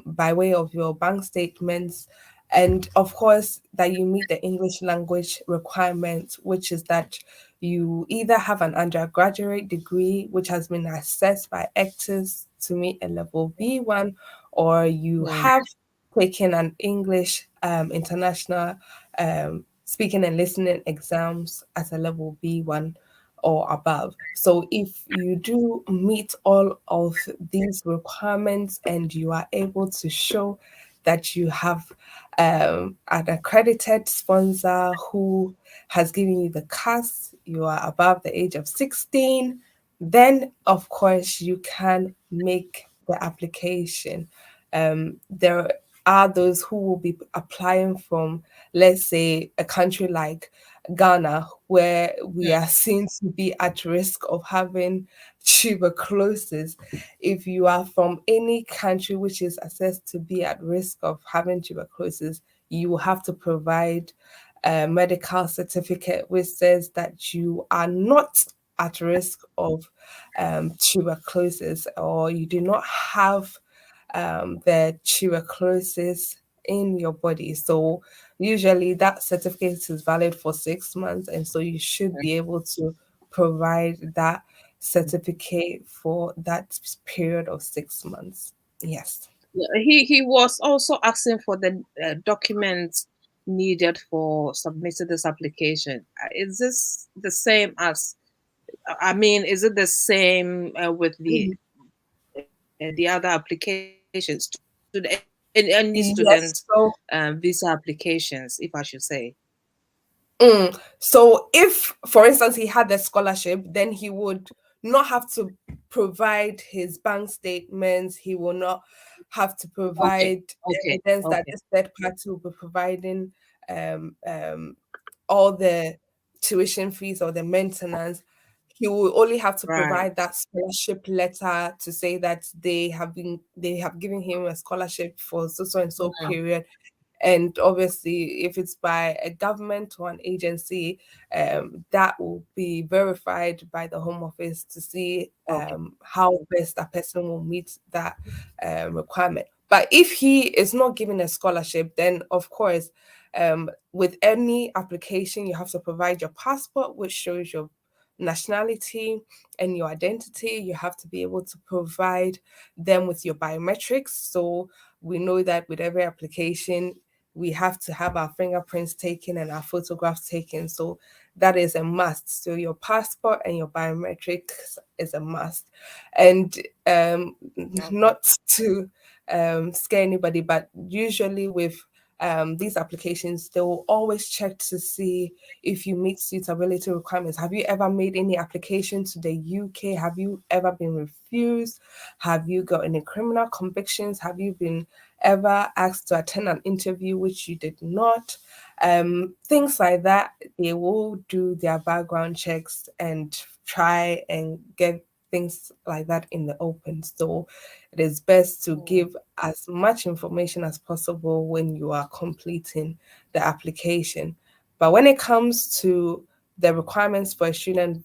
by way of your bank statements, and of course that you meet the English language requirement, which is that you either have an undergraduate degree which has been assessed by ECTS to meet a level B1, or you Mm, have taken an English international speaking and listening exams at a level B1 or above. So if you do meet all of these requirements and you are able to show that you have an accredited sponsor who has given you the CAS, you are above the age of 16, then of course you can make the application. There are those who will be applying from, let's say, a country like Ghana, where we are seen to be at risk of having tuberculosis. If you are from any country which is assessed to be at risk of having tuberculosis, you will have to provide a medical certificate which says that you are not at risk of tuberculosis, or you do not have the tuberculosis in your body. So usually that certificate is valid for 6 months, and so you should be able to provide that certificate for that period of 6 months. Yes. He was also asking for the documents needed for submitting this application. Is this the same as? I mean, is it the same with the other applications? Any student Yes. So visa applications, if I should say? So if, for instance, he had the scholarship, then he would not have to provide his bank statements. He will not have to Okay, provide okay, evidence that okay. this third party will be providing um, um, all the tuition fees or the maintenance. He will only have to Right. provide that scholarship letter to say that they have given him a scholarship for so and so Mm, period. And obviously, if it's by a government or an agency, that will be verified by the Home Office to see okay. how best that person will meet that requirement. But if he is not given a scholarship, then of course, with any application, you have to provide your passport, which shows your nationality and your identity. You have to be able to provide them with your biometrics. So we know that with every application, we have to have our fingerprints taken and our photographs taken. So that is a must. So your passport and your biometrics is a must. And Okay. not to scare anybody, but usually with these applications, they will always check to see if you meet suitability requirements. Have you ever made any application to the UK? Have you ever been refused? Have you got any criminal convictions? Have you been ever asked to attend an interview which you did not? Things like that. They will do their background checks and try and get things like that in the open. So it is best to Mm, give as much information as possible when you are completing the application. But when it comes to the requirements for a student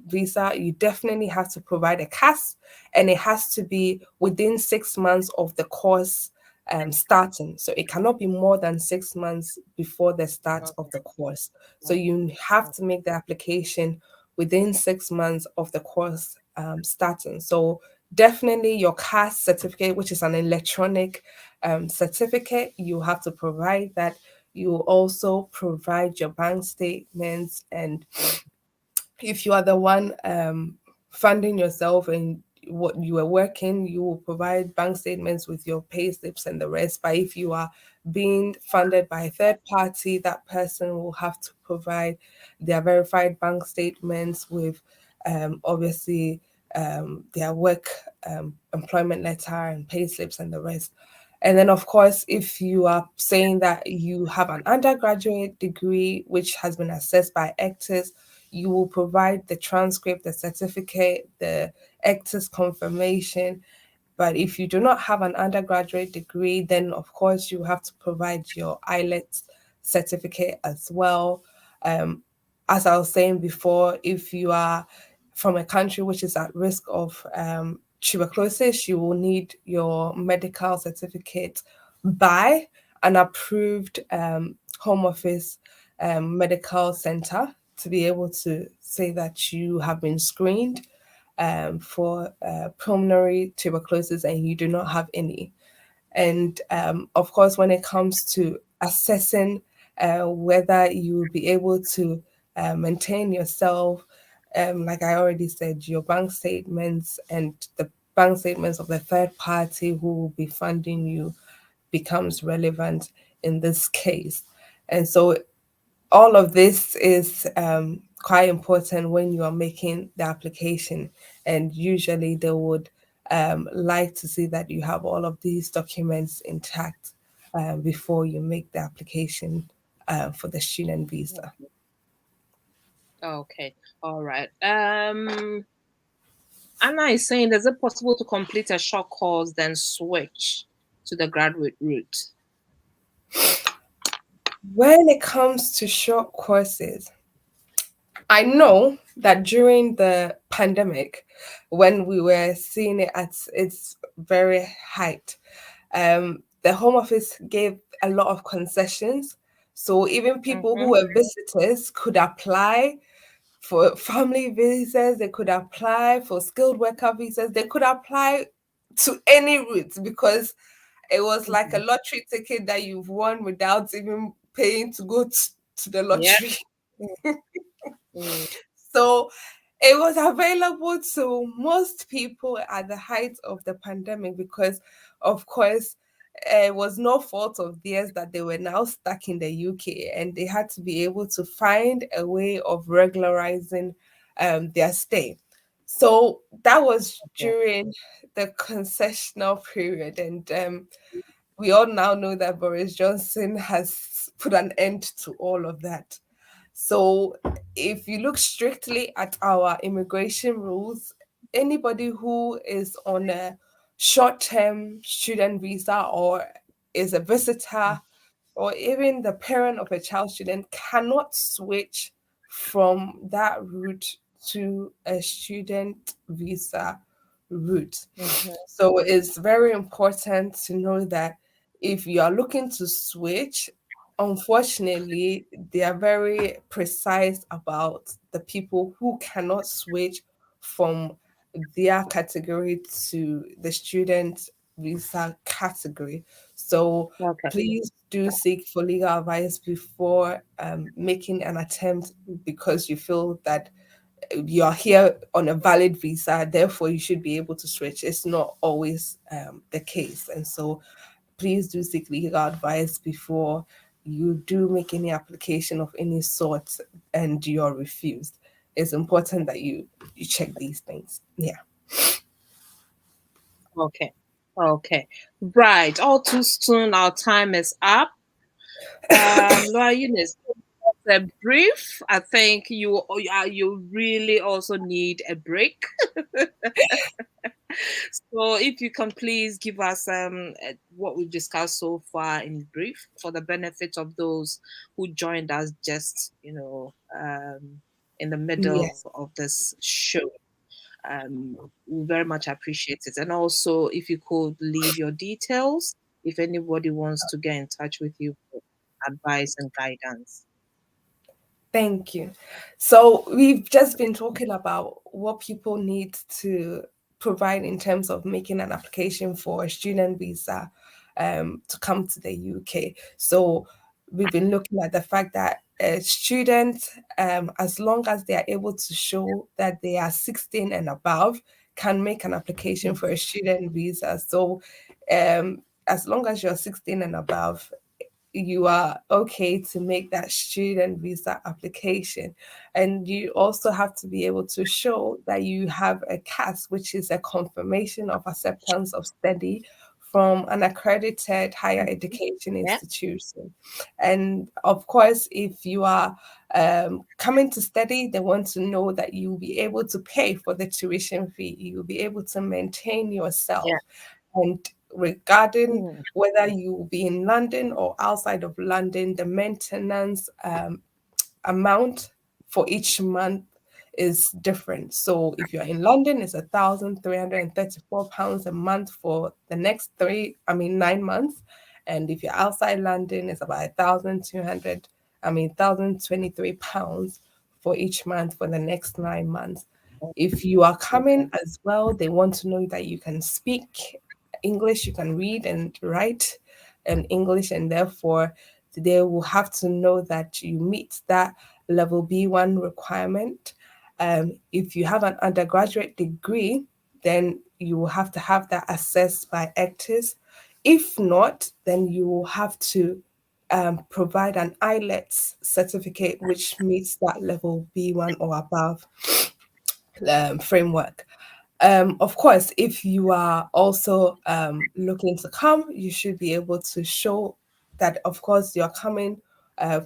visa, you definitely have to provide a CAS, and it has to be within 6 months of the course starting. So it cannot be more than 6 months before the start of okay. the course. So you have to make the application within 6 months of the course starting. So definitely your CAS certificate, which is an electronic certificate, you have to provide that. You also provide your bank statements, and if you are the one funding yourself and what you are working, you will provide bank statements with your pay slips and the rest. But if you are being funded by a third party, that person will have to provide their verified bank statements with obviously their work employment letter and pay slips and the rest. And then, of course, if you are saying that you have an undergraduate degree which has been assessed by ECTIS, you will provide the transcript, the certificate, the ECTIS confirmation. But if you do not have an undergraduate degree, then of course you have to provide your IELTS certificate as well. Um, as I was saying before, if you are from a country which is at risk of tuberculosis, you will need your medical certificate by an approved Home Office medical center to be able to say that you have been screened for pulmonary tuberculosis and you do not have any. And of course, when it comes to assessing whether you will be able to maintain yourself. Like I already said, your bank statements and the bank statements of the third party who will be funding you becomes relevant in this case. And so all of this is quite important when you are making the application. And usually they would like to see that you have all of these documents intact before you make the application for the student visa. Okay. All right. Anna is saying, is it possible to complete a short course then switch to the graduate route? When it comes to short courses, I know that during the pandemic, when we were seeing it at its very height, the Home Office gave a lot of concessions. So even people who Mm-hmm. were visitors could apply for family visas, they could apply for skilled worker visas, they could apply to any route because it was like a lottery ticket that you've won without even paying to go to the Yeah. lottery. Mm, So it was available to most people at the height of the pandemic because, of course, it was no fault of theirs that they were now stuck in the UK and they had to be able to find a way of regularizing their stay. So that was yeah. during the concessional period, and we all now know that Boris Johnson has put an end to all of that. So, if you look strictly at our immigration rules, anybody who is on a short term student visa or is a visitor or even the parent of a child student cannot switch from that route to a student visa route. Mm-hmm. So it's very important to know that if you are looking to switch, unfortunately, they are very precise about the people who cannot switch from their category to the student visa category. So Okay. please do seek for legal advice before making an attempt because you feel that you're here on a valid visa, therefore you should be able to switch. It's not always the case. And so please do seek legal advice before you do make any application of any sort and you're refused. It's important that you check these things. Yeah. Okay. Okay. Right. All too soon. Our time is up. Laura Eunice, a brief. I think you really also need a break. So if you can please give us what we've discussed so far in brief for the benefit of those who joined us just in the middle Yes. of this show. We very much appreciate it. And also if you could leave your details if anybody wants to get in touch with you for advice and guidance. Thank you. So we've just been talking about what people need to provide in terms of making an application for a student visa to come to the UK. So we've been looking at the fact that a student, as long as they are able to show that they are 16 and above, can make an application for a student visa. So as long as you're 16 and above, you are okay to make that student visa application. And you also have to be able to show that you have a CAS, which is a confirmation of acceptance of study from an accredited higher education Yeah. institution. And of course, if you are coming to study, they want to know that you'll be able to pay for the tuition fee, you'll be able to maintain Yeah. yourself. And regarding Mm, whether you will be in London or outside of London, the maintenance amount for each month is different. So if you're in London, it's £1,334 a month for the next 9 months. And if you're outside London, it's about 1,200, £1,023 for each month for the next 9 months. If you are okay. coming as well, they want to know that you can speak English, you can read and write in English, and therefore they will have to know that you meet that level B1 requirement. If you have an undergraduate degree, then you will have to have that assessed by ECTIS. If not, then you will have to provide an IELTS certificate which meets that level B1 or above framework. Of course, if you are also looking to come, you should be able to show that, of course, you're coming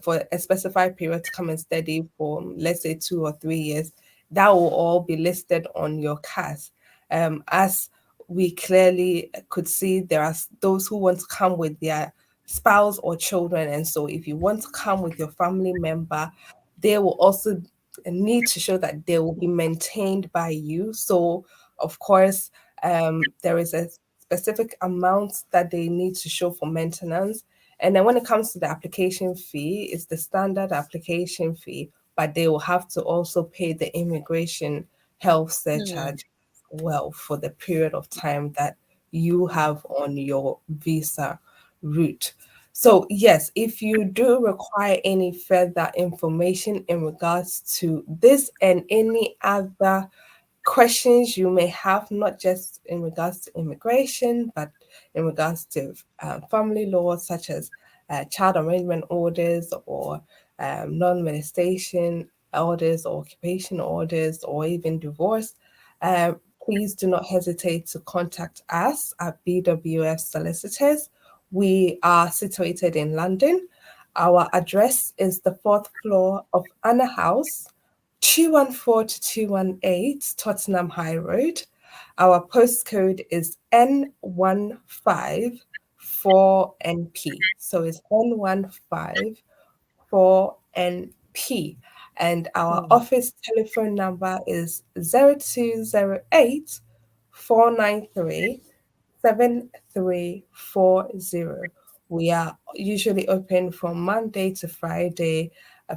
for a specified period to come and study for, let's say, 2 or 3 years. That will all be listed on your CAS. As we clearly could see, there are those who want to come with their spouse or children. And so if you want to come with your family member, they will also need to show that they will be maintained by you. So, of course, there is a specific amount that they need to show for maintenance. And then when it comes to the application fee, it's the standard application fee, but they will have to also pay the immigration health surcharge as well for the period of time that you have on your visa route. So yes, if you do require any further information in regards to this and any other questions you may have, not just in regards to immigration, but in regards to family law, such as child arrangement orders or non-molestation orders or occupation orders or even divorce, please do not hesitate to contact us at BWF Solicitors. We are situated in London. Our address is the 4th floor of Anna House, 214 to 218 Tottenham High Road. Our postcode is N154NP. So it's N154NP. And our office telephone number is 0208 493 7340. We are usually open from Monday to Friday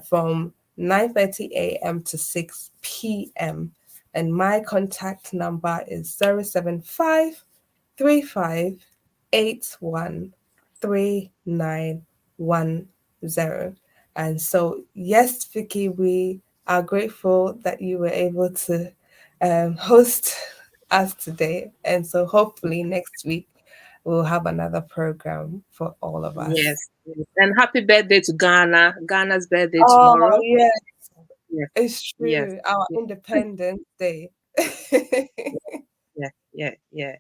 from 9:30 a.m. to 6 p.m. And my contact number is 075 35 81 3910. And so, yes, Vicky, we are grateful that you were able to host us today. And so hopefully next week we'll have another program for all of us. Yes. And happy birthday to Ghana. Ghana's birthday tomorrow. Yes. It's true. Yes. Our Independence Day. Yeah.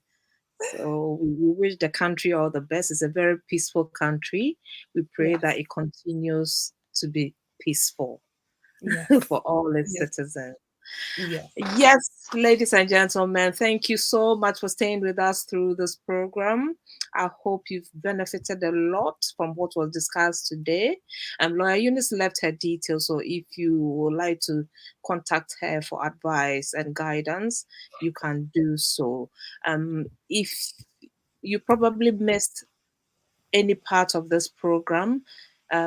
So we wish the country all the best. It's a very peaceful country. We pray that it continues to be peaceful for all its citizens. Yes, ladies and gentlemen, thank you so much for staying with us through this program. I hope you've benefited a lot from what was discussed today. Lawyer Eunice left her details, so if you would like to contact her for advice and guidance, you can do so. If you probably missed any part of this program,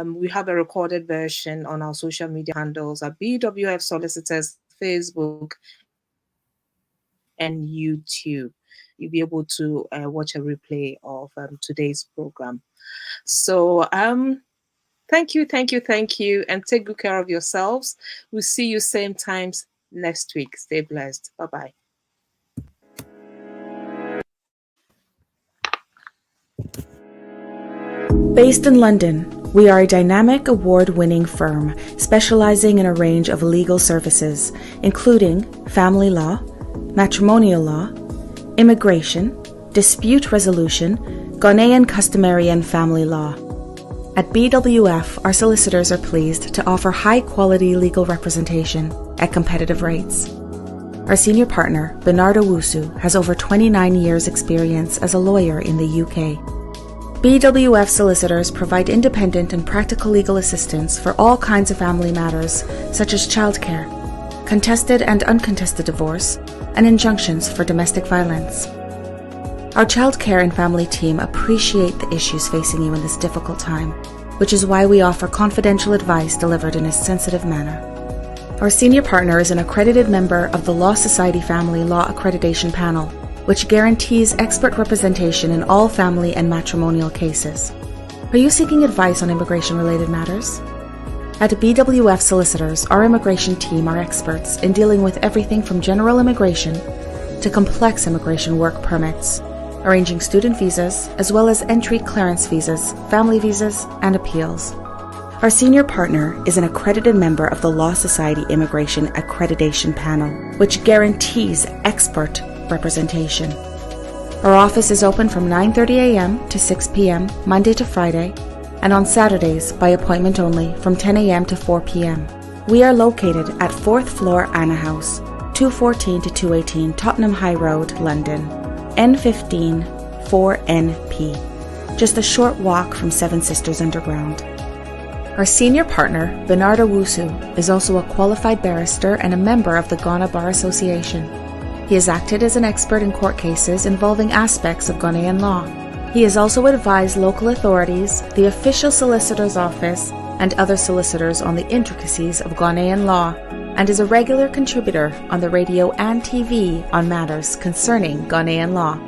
we have a recorded version on our social media handles at BWF Solicitors, Facebook, and YouTube. You'll be able to watch a replay of today's program. So thank you, and take good care of yourselves. We'll see you same times next week. Stay blessed. Bye-bye. Based in London, we are a dynamic award-winning firm specializing in a range of legal services, including family law, matrimonial law, immigration, dispute resolution, Ghanaian customary and family law. At BWF, our solicitors are pleased to offer high-quality legal representation at competitive rates. Our senior partner, Bernardo Wusu, has over 29 years' experience as a lawyer in the UK. BWF solicitors provide independent and practical legal assistance for all kinds of family matters, such as childcare, contested and uncontested divorce, and injunctions for domestic violence. Our childcare and family team appreciate the issues facing you in this difficult time, which is why we offer confidential advice delivered in a sensitive manner. Our senior partner is an accredited member of the Law Society Family Law Accreditation Panel, which guarantees expert representation in all family and matrimonial cases. Are you seeking advice on immigration-related matters? At BWF Solicitors, our immigration team are experts in dealing with everything from general immigration to complex immigration work permits, arranging student visas, as well as entry clearance visas, family visas, and appeals. Our senior partner is an accredited member of the Law Society Immigration Accreditation Panel, which guarantees expert representation. Our office is open from 9:30 a.m. to 6 p.m. Monday to Friday, and on Saturdays by appointment only from 10 a.m. to 4 p.m. We are located at 4th floor Anna House, 214 to 218 Tottenham High Road, London, N15 4NP, just a short walk from Seven Sisters Underground. Our senior partner, Bernardo Wusu, is also a qualified barrister and a member of the Ghana Bar Association. He has acted as an expert in court cases involving aspects of Ghanaian law. He has also advised local authorities, the official solicitor's office, and other solicitors on the intricacies of Ghanaian law, and is a regular contributor on the radio and TV on matters concerning Ghanaian law.